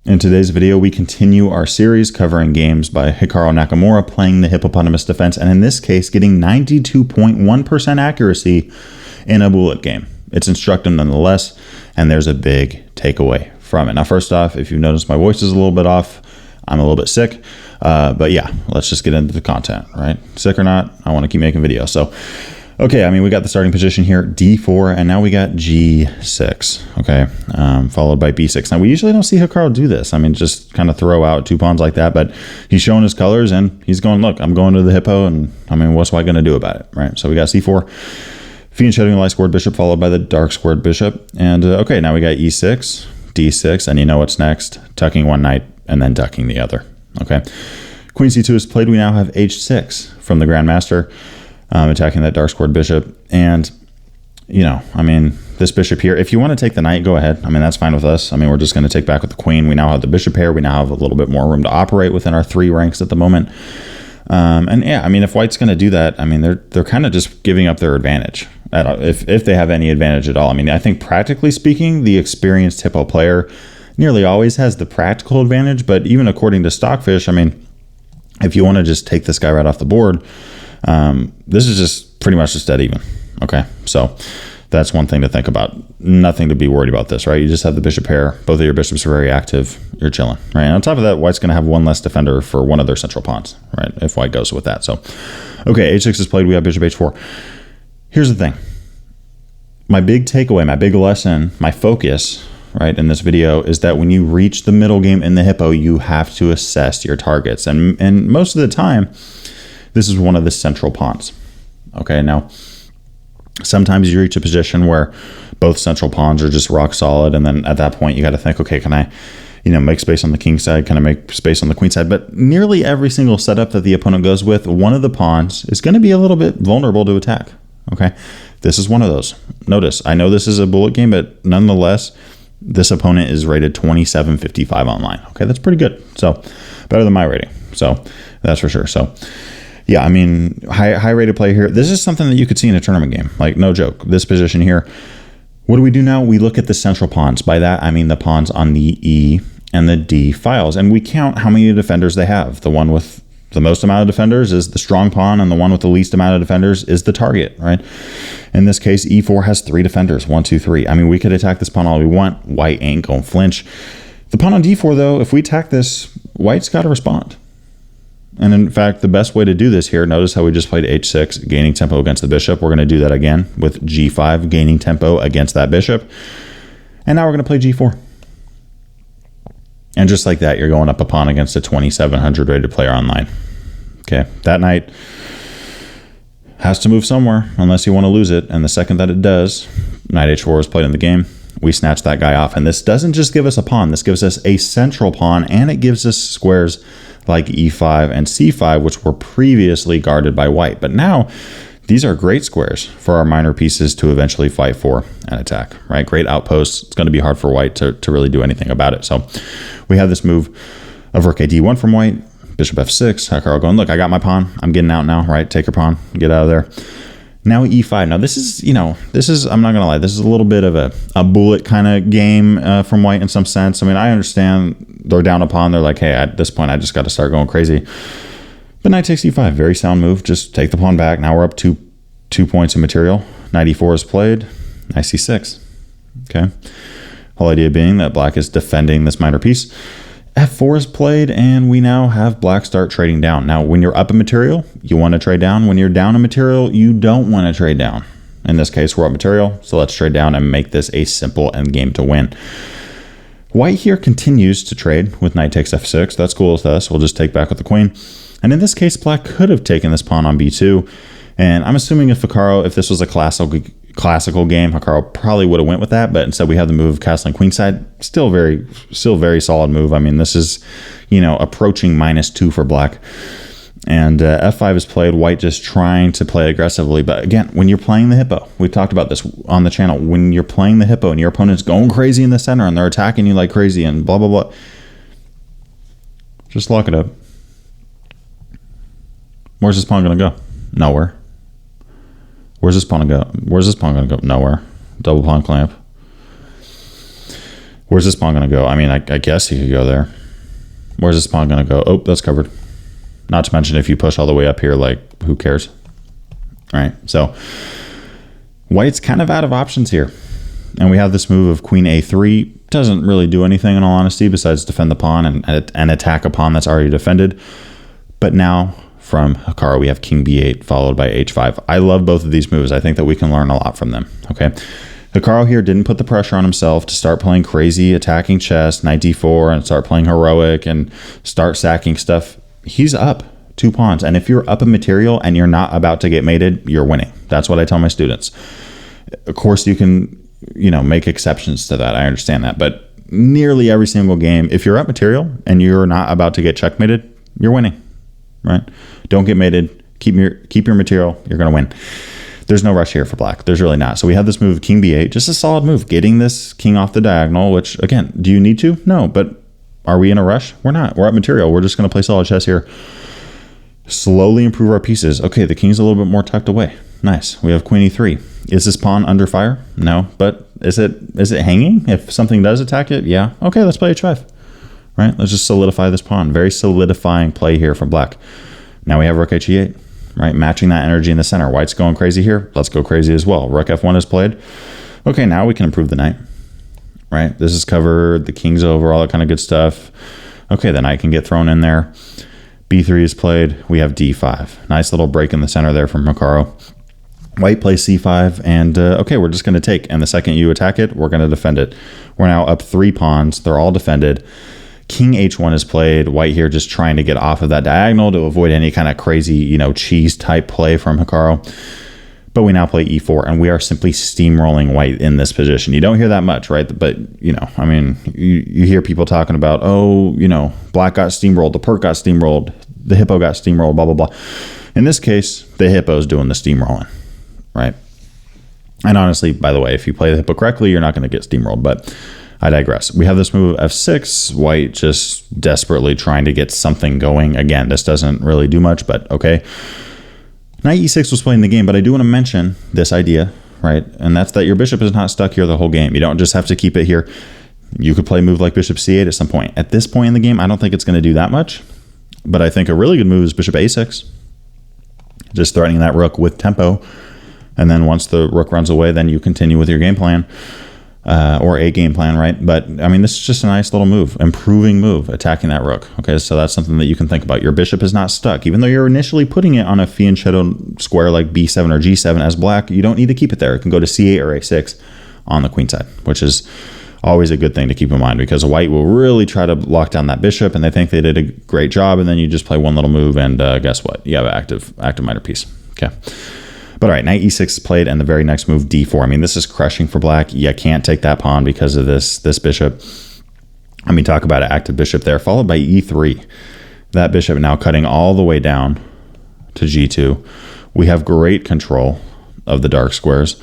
In today's video, we continue our series covering games by Hikaru Nakamura playing the Hippopotamus Defense, and in this case, getting 92.1% accuracy in a bullet game. It's instructive nonetheless, and there's a big takeaway from it. Now, first off, if you've noticed my voice is a little bit off, I'm a little bit sick, but yeah, let's just get into the content, right? Sick or not, I want to keep making videos. So, okay, I mean, we got the starting position here, D4, and now we got G6, okay, followed by B6. Now, we usually don't see Hikaru do this. I mean, just kind of throw out two pawns like that, but he's showing his colors, and he's going, look, I'm going to the hippo, and I mean, what's White going to do about it, right? So we got C4, fiend shedding the light squared bishop, followed by the dark squared bishop, and okay, now we got E6, D6, and you know what's next, tucking one knight, and then ducking the other, okay? Queen C2 is played. We now have H6 from the grandmaster, attacking that dark squared bishop. And, you know, I mean, this bishop here, if you want to take the knight, go ahead. I mean, that's fine with us. I mean, we're just going to take back with the queen. We now have the bishop pair. We now have a little bit more room to operate within our three ranks at the moment. And yeah, I mean, if White's going to do that, I mean, they're kind of just giving up their advantage, if they have any advantage at all. I mean, I think practically speaking, the experienced hippo player nearly always has the practical advantage. But even according to Stockfish, I mean, if you want to just take this guy right off the board, this is just pretty much just dead even. Okay, so that's one thing to think about. Nothing to be worried about this, right? You just have the bishop pair. Both of your bishops are very active. You're chilling, right? And on top of that, White's going to have one less defender for one of their central pawns, right? If White goes with that. So, okay, H6 is played. We have bishop H4. Here's the thing. My big takeaway, my big lesson, my focus, right, in this video is that when you reach the middle game in the hippo, you have to assess your targets. And most of the time, this is one of the central pawns. Okay, now, sometimes you reach a position where both central pawns are just rock solid, and then at that point, you got to think, okay, can I, you know, make space on the king side? Can I make space on the queen side? But nearly every single setup that the opponent goes with, one of the pawns is going to be a little bit vulnerable to attack. Okay, this is one of those. Notice, I know this is a bullet game, but nonetheless, this opponent is rated 2755 online. Okay, that's pretty good. So, better than my rating. So, that's for sure. So, yeah, I mean, high rated play here. This is something that you could see in a tournament game. Like, no joke. This position here. What do we do now? We look at the central pawns. By that, I mean the pawns on the E and the D files. And we count how many defenders they have. The one with the most amount of defenders is the strong pawn, and the one with the least amount of defenders is the target, right? In this case, E4 has 3 defenders, 1, 2, 3. I mean, we could attack this pawn all we want. White ain't gonna flinch. The pawn on D4, though, if we attack this, White's got to respond. And in fact, the best way to do this here, notice how we just played H6, gaining tempo against the bishop. We're going to do that again with G5, gaining tempo against that bishop. And now we're going to play G4. And just like that, you're going up a pawn against a 2700 rated player online. Okay, that knight has to move somewhere unless you want to lose it. And the second that it does, knight H4 is played in the game. We snatch that guy off. And this doesn't just give us a pawn. This gives us a central pawn, and it gives us squares like E5 and C5, which were previously guarded by White. But now, these are great squares for our minor pieces to eventually fight for and attack, right? Great outposts. It's going to be hard for White to really do anything about it. So we have this move of rook D1 from White, bishop F6, Hikaru going, look, I got my pawn. I'm getting out now, right? Take your pawn, get out of there. Now E5. Now this is, you know, I'm not going to lie, this is a little bit of a bullet kind of game from White in some sense. I mean, I understand they're down a pawn. They're like, hey, at this point, I just got to start going crazy. But knight takes E5, very sound move. Just take the pawn back. Now we're up 2 points of material. Knight E4 is played. Knight C6. Okay. Whole idea being that black is defending this minor piece. F4 is played, and we now have black start trading down. Now, when you're up in material, you want to trade down. When you're down in material, you don't want to trade down. In this case, we're up material, so let's trade down and make this a simple endgame to win. White here continues to trade with knight takes F6. That's cool with us. We'll just take back with the queen. And in this case, black could have taken this pawn on B2. And I'm assuming if this was a classical game, Hikaru probably would have went with that, but instead we have the move of castling queenside. Still very solid move. I mean, this is, you know, approaching -2 for black. And F5 is played. White just trying to play aggressively. But again, when you're playing the hippo, we've talked about this on the channel. When you're playing the hippo and your opponent's going crazy in the center and they're attacking you like crazy and blah, blah, blah, just lock it up. Where's this pawn going to go? Nowhere. Where's this pawn going to go? Nowhere. Double pawn clamp. Where's this pawn going to go? I mean, I guess he could go there. Where's this pawn going to go? Oh, that's covered. Not to mention if you push all the way up here, like, who cares? All right, so white's kind of out of options here. And we have this move of queen a3. Doesn't really do anything, in all honesty, besides defend the pawn and attack a pawn that's already defended. But now, from Hikaru, we have king b8 followed by h5. I love both of these moves. I think that we can learn a lot from them, okay? Hikaru here didn't put the pressure on himself to start playing crazy attacking chess, knight d4, and start playing heroic and start sacking stuff. He's up 2 pawns. And if you're up a material and you're not about to get mated, you're winning. That's what I tell my students. Of course, you can, make exceptions to that. I understand that. But nearly every single game, if you're up material and you're not about to get checkmated, you're winning, right? Don't get mated. Keep your material. You're going to win. There's no rush here for black. There's really not. So we have this move, king b8, just a solid move, getting this king off the diagonal, which, again, do you need to? No, but are we in a rush? We're not. We're at material. We're just going to play solid chess here. Slowly improve our pieces. Okay, the king's a little bit more tucked away. Nice. We have queen e3. Is this pawn under fire? No, but is it hanging? If something does attack it, yeah. Okay, let's play h5. Right? Let's just solidify this pawn. Very solidifying play here from black. Now we have rook h8. Right, matching that energy in the center. White's going crazy here. Let's go crazy as well. Rook f1 is played. Okay, now we can improve the knight. Right, this is covered. The king's over, all that kind of good stuff. Okay, the knight can get thrown in there. b3 is played. We have d5. Nice little break in the center there from Hikaru. White plays c5, and okay, we're just going to take. And the second you attack it, we're going to defend it. We're now up 3 pawns. They're all defended. King h1 is played. White here just trying to get off of that diagonal to avoid any kind of crazy, cheese type play from Hikaru. But we now play e4, and we are simply steamrolling white in this position. You don't hear that much, right? But, I mean, you hear people talking about, oh, black got steamrolled, the perk got steamrolled, the hippo got steamrolled, blah, blah, blah. In this case, the hippo's doing the steamrolling, right? And honestly, by the way, if you play the hippo correctly, you're not going to get steamrolled, but I digress. We have this move f6, white just desperately trying to get something going. Again, this doesn't really do much, but okay. Knight e6 was playing the game, but I do want to mention this idea, right? And that's that your bishop is not stuck here the whole game. You don't just have to keep it here. You could play a move like bishop c8 at some point. At this point in the game, I don't think it's going to do that much, but I think a really good move is bishop a6. Just threatening that rook with tempo. And then once the rook runs away, then you continue with your game plan. Or a game plan, right? But, I mean, this is just a nice little move, improving move, attacking that rook. Okay, so that's something that you can think about. Your bishop is not stuck. Even though you're initially putting it on a fianchetto square like b7 or g7 as black, you don't need to keep it there. It can go to c8 or a6 on the queen side, which is always a good thing to keep in mind because white will really try to lock down that bishop, and they think they did a great job, and then you just play one little move, and guess what? You have an active minor piece. Okay. But all right, knight e6 is played, and the very next move, d4. I mean, this is crushing for black. You can't take that pawn because of this bishop. I mean, talk about an active bishop there, followed by e3. That bishop now cutting all the way down to g2. We have great control of the dark squares.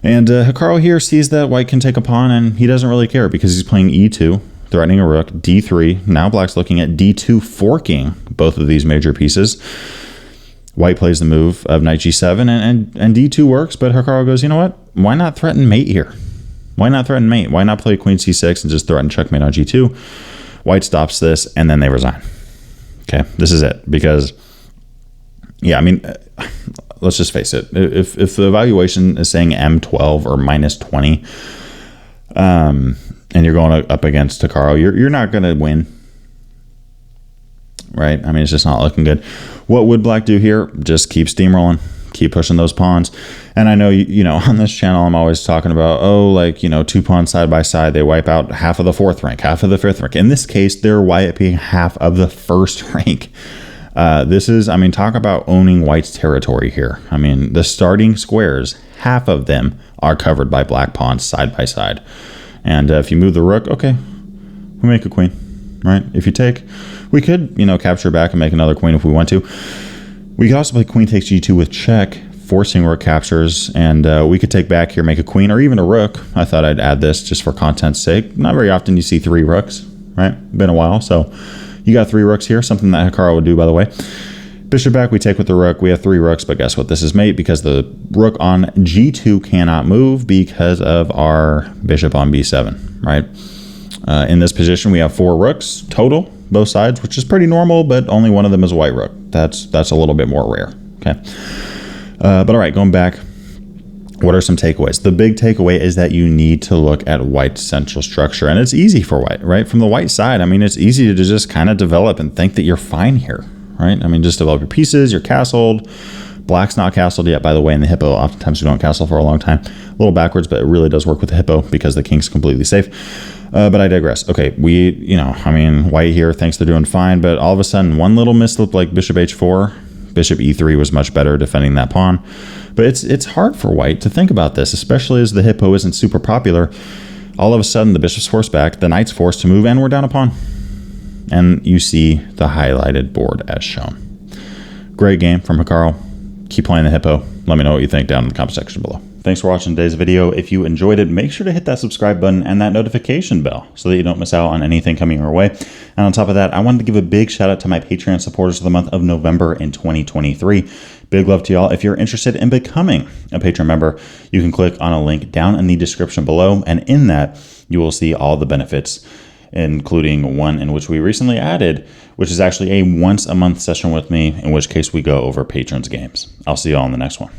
And Hikaru here sees that white can take a pawn, and he doesn't really care because he's playing e2, threatening a rook, d3. Now black's looking at d2, forking both of these major pieces. White plays the move of knight g7, and d2 works, but Hikaru goes, you know what? Why not threaten mate here? Why not threaten mate? Why not play queen c6 and just threaten checkmate on g2? White stops this, and then they resign. Okay, this is it. Because, yeah, I mean, let's just face it. If the evaluation is saying m12 or minus 20, and you're going up against Hikaru, you're not going to win. Right? I mean, it's just not looking good. What would black do here? Just keep steamrolling, keep pushing those pawns. And I know, on this channel, I'm always talking about, 2 pawns side by side, they wipe out half of the 4th rank, half of the 5th rank. In this case, they're wiping half of the 1st rank. This is, I mean, talk about owning white's territory here. I mean, the starting squares, half of them are covered by black pawns side by side. And if you move the rook, okay, we make a queen. Right? If you take, we could, capture back and make another queen if we want to. We could also play queen takes g2 with check, forcing rook captures, and we could take back here, make a queen, or even a rook. I thought I'd add this just for content's sake. Not very often you see 3 rooks, right? Been a while, so you got 3 rooks here, something that Hikaru would do, by the way. Bishop back, we take with the rook. We have 3 rooks, but guess what? This is mate because the rook on g2 cannot move because of our bishop on b7, right? In this position, we have 4 rooks total, both sides, which is pretty normal, but only one of them is a white rook. That's a little bit more rare. Okay. But all right, going back, what are some takeaways? The big takeaway is that you need to look at white's central structure, and it's easy for white, right? From the white side, I mean, it's easy to just kind of develop and think that you're fine here, right? I mean, just develop your pieces, you're castled. Black's not castled yet, by the way, in the hippo. Oftentimes we don't castle for a long time. A little backwards, but it really does work with the hippo because the king's completely safe. But I digress. Okay, white here thinks they're doing fine, but all of a sudden, one little misstep like bishop h4, bishop e3 was much better defending that pawn. But it's hard for white to think about this, especially as the hippo isn't super popular. All of a sudden, the bishop's forced back, the knight's forced to move, and we're down a pawn. And you see the highlighted board as shown. Great game from Hikaru. Keep playing the hippo. Let me know what you think down in the comment section below. Thanks for watching today's video. If you enjoyed it, make sure to hit that subscribe button and that notification bell so that you don't miss out on anything coming your way. And on top of that, I wanted to give a big shout out to my Patreon supporters for the month of November in 2023. Big love to y'all. If you're interested in becoming a Patreon member, you can click on a link down in the description below. And in that, you will see all the benefits, including one in which we recently added, which is actually a once a month session with me, in which case we go over patrons games. I'll see y'all in the next one.